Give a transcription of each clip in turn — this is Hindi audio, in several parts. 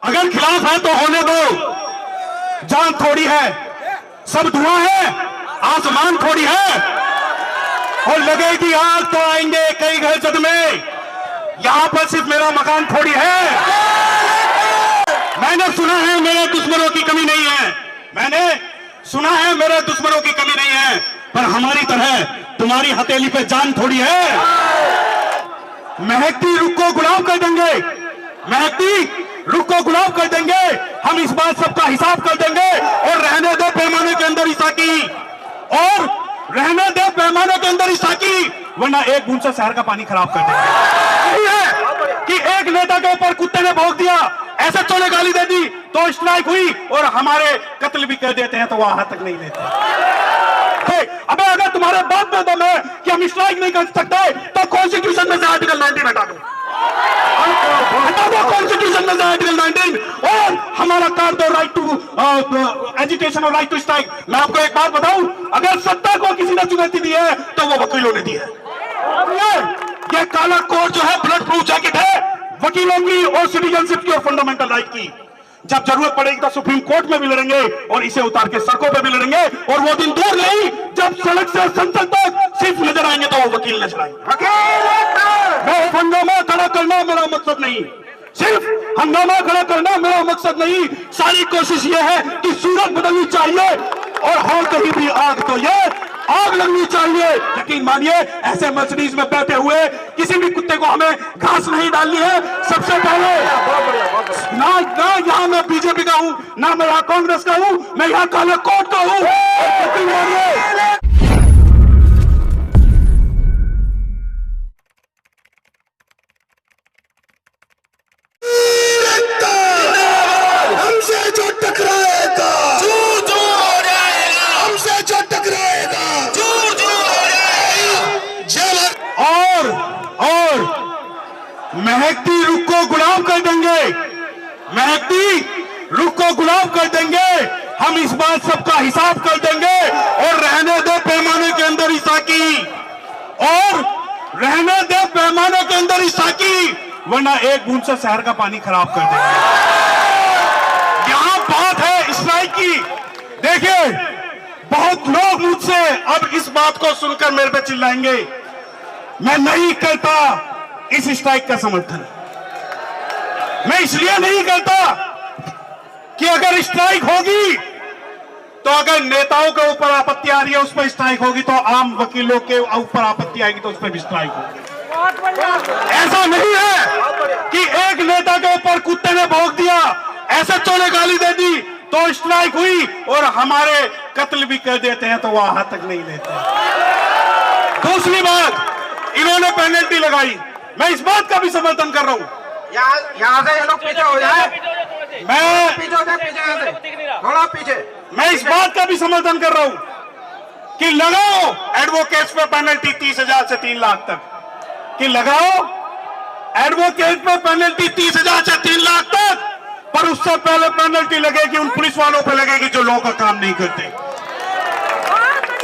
अगर खिलाफ है तो होने दो, जान थोड़ी है, सब धुआं है, आसमान थोड़ी है, और लगेगी आग तो आएंगे कई घर सदमे, यहां पर सिर्फ मेरा मकान थोड़ी है। मैंने सुना है मेरे दुश्मनों की कमी नहीं है, मैंने सुना है मेरे दुश्मनों की कमी नहीं है, पर हमारी तरह तुम्हारी हथेली पे जान थोड़ी है। महकती रुख को गुलाब कर देंगे, महकती रुख को गुलाब कर देंगे, हम इस बात सबका हिसाब कर देंगे, और रहने दो पैमाने के अंदर ईसा की, और रहने दो पैमाने के अंदर ईसा की, वरना एक बूंद से शहर का पानी खराब कर देंगे। है कि एक नेता के ऊपर कुत्ते ने भौंक दिया, ऐसे तो ने गाली दे दी तो स्ट्राइक हुई, और हमारे कत्ल भी कर देते हैं तो वहां तक नहीं लेते। अबे अगर तुम्हारे बात में दम है कि हम स्ट्राइक नहीं कर सकते तो कॉन्स्टिट्यूशन में से आर्टिकल 19 हटा दो, हटा दो कॉन्स्टिट्यूशन में से आर्टिकल 19, और हमारा कर दो राइट टू एजुकेशन और राइट टू स्ट्राइक। मैं आपको एक बात बताऊं, अगर सत्ता को किसी ने चुनौती दी है तो वो वकीलों ने दी है। ये काला कोड जो है ब्लड प्रूफ जैकेट है वकीलों की और सिटीजनशिप की और फंडामेंटल राइट की। जब जरूरत पड़ेगी तो सुप्रीम कोर्ट में भी लड़ेंगे और इसे उतार के सड़कों पे भी लड़ेंगे, और वो दिन दूर नहीं जब सड़क से संसद तक सिर्फ नजर आएंगे तो वो वकील नजर आएंगे। मैं हंगामा खड़ा करना मेरा मकसद नहीं, सिर्फ हंगामा खड़ा करना मेरा मकसद नहीं, सारी कोशिश ये है कि सूरत बदलनी चाहिए, और हो कहीं भी आग तो ये आग लगनी चाहिए। यकीन मानिए ऐसे मर्सिडीज में बैठे हुए किसी भी कुत्ते को हमें घास नहीं डालनी है। सबसे पहले ना यहाँ मैं बीजेपी का हूँ, ना मैं यहाँ कांग्रेस का हूँ, मैं यहाँ काले कोट का हूँ। यकीन मानिए हमसे जो टकराएगा चूर चूर हो जाएगा, हमसे जो टकराएगा चूर चूर हो जाएगा। और महकती रुख को गुलाब कर देंगे, महकती रुख को गुलाब कर देंगे, हम इस बात सबका हिसाब कर देंगे, और रहने दो पैमाने के अंदर ईसा की, और रहने दो पैमाने के अंदर ईसा की, वरना एक बूंद से शहर का पानी खराब कर देंगे। यहां बात है स्ट्राइक की। देखिए बहुत लोग मुझसे अब इस बात को सुनकर मेरे पे चिल्लाएंगे, मैं नहीं करता इस स्ट्राइक का समर्थन। मैं इसलिए नहीं करता कि अगर स्ट्राइक होगी तो अगर नेताओं के ऊपर आपत्ति आ रही है उस पर स्ट्राइक होगी, तो आम वकीलों के ऊपर आपत्ति आएगी तो उस पर भी स्ट्राइक होगी। ऐसा नहीं है कि एक नेता के ऊपर कुत्ते ने भौंक दिया, ऐसे तो ने गाली दे दी तो स्ट्राइक हुई, और हमारे कत्ल भी कर देते हैं तो वहां तक नहीं लेते। दूसरी बात, इन्होंने पेनल्टी लगाई, मैं इस बात का भी समर्थन कर रहा हूं। यहाँ से ये लोग पीछे हो जाए, मैं पीछे हो जाए, पीछे थोड़ा पीछे। मैं इस बात का भी समर्थन कर रहा हूं कि लगाओ एडवोकेट्स पे पेनल्टी 30,000 से 3 लाख तक, कि लगाओ एडवोकेट पे पेनल्टी 30,000 से 3 लाख तक, पर उससे पहले पेनल्टी लगेगी उन पुलिस वालों पे लगेगी जो लोगों का काम नहीं करते।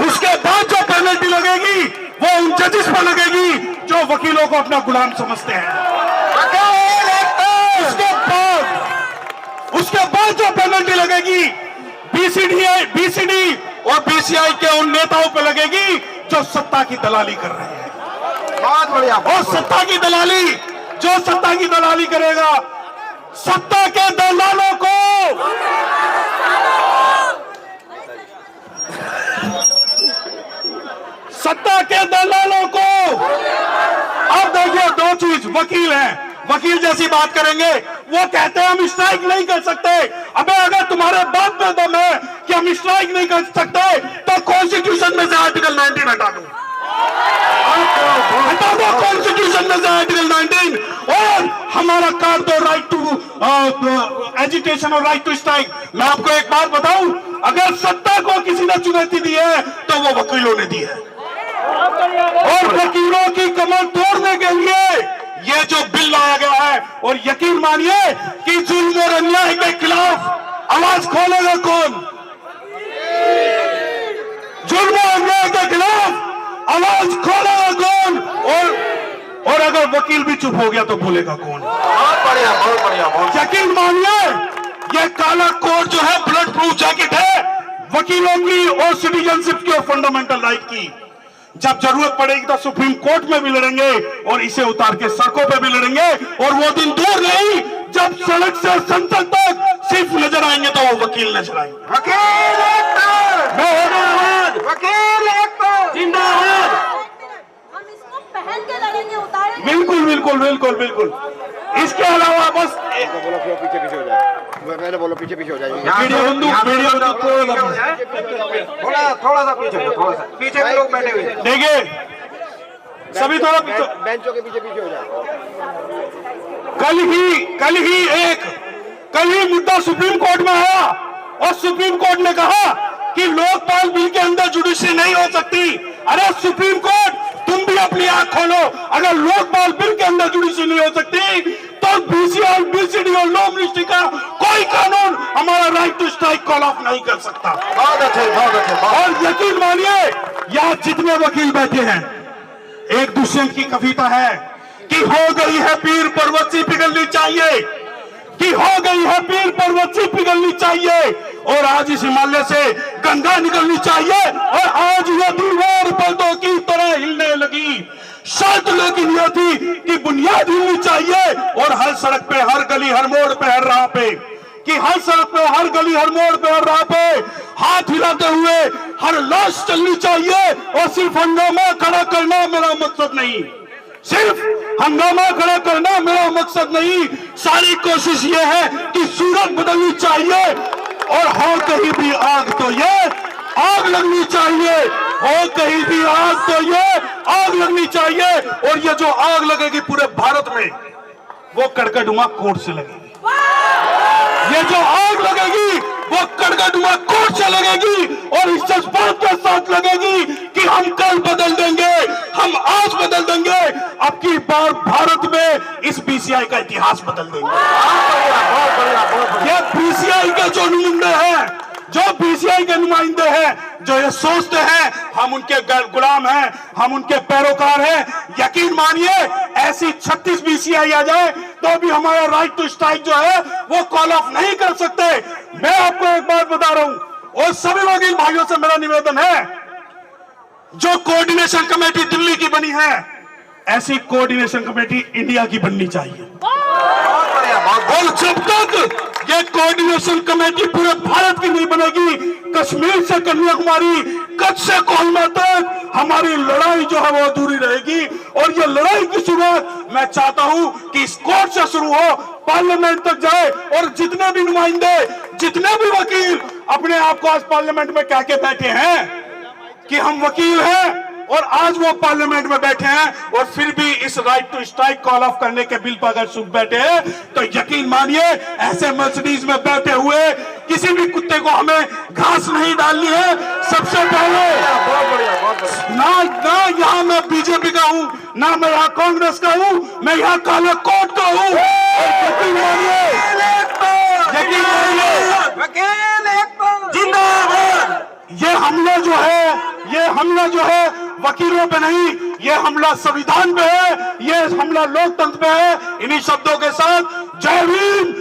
उसके बाद जो पेनल्टी लगेगी वो उन जजेस पर लगेगी जो वकीलों को अपना गुलाम समझते हैं। उसके बाद जो पेनल्टी लगेगी बीसीडी और बीसीआई के उन नेताओं पे लगेगी जो सत्ता की दलाली कर रहे हैं। बहुत बढ़िया। और सत्ता की दलाली, जो सत्ता की दलाली करेगा, सत्ता के दलालों को सत्ता के दलालों को अब देखिए दो चीज, वकील हैं, वकील जैसी बात करेंगे, वो कहते हैं हम स्ट्राइक नहीं कर सकते। अबे अगर तुम्हारे बात में दम है कि हम स्ट्राइक नहीं कर सकते तो कॉन्स्टिट्यूशन में से आर्टिकल 19 हटा दो, हटा दो कॉन्स्टिट्यूशन में से आर्टिकल 19, और हमारा कर दो राइट टू एजुकेशन और राइट टू स्ट्राइक। मैं आपको एक बात बताऊं, अगर सत्ता को किसी ने चुनौती दी है तो वो वकीलों ने दी है, और वकीलों की कमर तोड़ने के लिए ये जो बिल लाया गया है, और यकीन मानिए कि जुल्म और अन्याय के खिलाफ आवाज खोलेगा कौन, जुल्म और अन्याय के खिलाफ आवाज खोलेगा कौन, और अगर वकील भी चुप हो गया तो बोलेगा कौन। बहुत बढ़िया, बहुत बढ़िया, बहुत। यकीन मानिए ये काला कोट जो है ब्लड प्रूफ जैकेट है वकीलों की और सिटीजनशिप की और फंडामेंटल राइट की। जब जरूरत पड़ेगी तो सुप्रीम कोर्ट में भी लड़ेंगे और इसे उतार के सड़कों पे भी लड़ेंगे। और वो दिन दूर नहीं जब सड़क से संसद तक सिर्फ नजर आएंगे तो वो वकील नजर आएंगे। वकील एक वकील एक जिंदाबाद। हम इसको पहन के लड़ेंगे, उतारेंगे। बिल्कुल बिल्कुल बिल्कुल बिल्कुल। इसके अलावा बस बोलो क्यों पीछे पीछे हो जाए, मैंने बोलो पीछे पीछे हो जाए। मीडिया बंदूक थोड़ा सा पीछे, थोड़ा सा पीछे भी लोग बैठे हुए हैं। देखिए सभी थोड़ा पीछे। बेंचों के पीछे पीछे हो जाए। कल ही मुद्दा सुप्रीम कोर्ट में आया और सुप्रीम कोर्ट ने कहा कि लोकपाल बिल के अंदर जुडिशरी नहीं हो सकती। अरे सुप्रीम कोर्ट तुम भी अपनी आंख खोलो, अगर लोकपाल बिल के अंदर जुडिशरी नहीं हो सकती तो बीसीआर बीसीडी और लॉ मिनिस्ट्री का कोई कानून हमारा right to strike call off नहीं कर सकता। बहुत अच्छे, बहुत अच्छे। और यकीन मानिए यहाँ जितने वकील बैठे हैं एक दूसरे की कविता है कि हो गई है पीर पर्वत सी पिघलनी चाहिए, कि हो गई है पीर पर्वत सी पिघलनी चाहिए और आज इस हिमालय से गंगा निकलनी चाहिए। और आज यह दीवार पर्दों की तरह हिलने लगी, शर्त लेकिन यह थी कि बुनियाद हिलनी चाहिए। और हर सड़क पे, हर गली, हर मोड़ पे, हर राह पे, कि हर सड़क पे, हर गली, हर मोड़ पे, हर राह पे हाथ हिलाते हुए हर लाश चलनी चाहिए। और सिर्फ हंगामा खड़ा करना मेरा मकसद नहीं, सिर्फ हंगामा खड़ा करना मेरा मकसद नहीं, सारी कोशिश यह है कि सूरत बदलनी चाहिए। और हो कहीं भी आग तो ये आग लगनी चाहिए, हो कहीं भी आग तो ये आग लगनी चाहिए। और ये जो आग लगेगी पूरे भारत में वो कड़कड़ुमा कोर्ट से लगेगी। ये जो आग लगेगी वो कड़कड़ुमा कोर्ट से लगेगी और इस जज्बात के साथ लगेगी कि हम कल बदल देंगे, हम आज बदल देंगे, अब की बार भारत में इस बीसीआई का इतिहास बदल देंगे। ये बीसीआई के जो नुमाइंदे हैं, जो बीसीआई के नुमाइंदे हैं, जो ये सोचते हैं हम उनके गुलाम हैं, हम उनके पैरोकार हैं, यकीन मानिए ऐसी 36 बीसीआई आ जाए तो भी हमारा राइट टू स्ट्राइक जो है वो कॉल ऑफ नहीं कर सकते। मैं आपको एक बात बता रहा हूं और सभी वकील भाइयों से मेरा निवेदन है, जो कोऑर्डिनेशन कमेटी दिल्ली की बनी है ऐसी कोऑर्डिनेशन कमेटी इंडिया की बननी चाहिए। और जब तक ये कोऑर्डिनेशन कमेटी पूरे भारत की नहीं बनेगी, कश्मीर से कन्याकुमारी, कच्छ से कोहिमा तक हमारी लड़ाई जो है वो अधूरी रहेगी। और ये लड़ाई की शुरुआत मैं चाहता हूं कि इस कोर्ट से शुरू हो, पार्लियामेंट तक जाए और जितने भी नुमाइंदे, जितने भी वकील अपने आप को आज पार्लियामेंट में कह के बैठे हैं कि हम वकील हैं और आज वो पार्लियामेंट में बैठे हैं और फिर भी इस right to strike call off करने के बिल पर अगर सुख बैठे हैं तो यकीन मानिए ऐसे मर्सिडीज में बैठे हुए किसी भी कुत्ते को हमें घास नहीं डालनी है। सबसे पहले ना यहाँ मैं बीजेपी का हूँ, ना मैं यहाँ कांग्रेस का हूँ, मैं यहाँ काले कोट का हूँ। यकीन मानिए वकील एक जिंदाबाद। ये हमला जो है वकीलों पे नहीं, ये हमला संविधान पे है, ये हमला लोकतंत्र पे है। इन्हीं शब्दों के साथ जय भीम,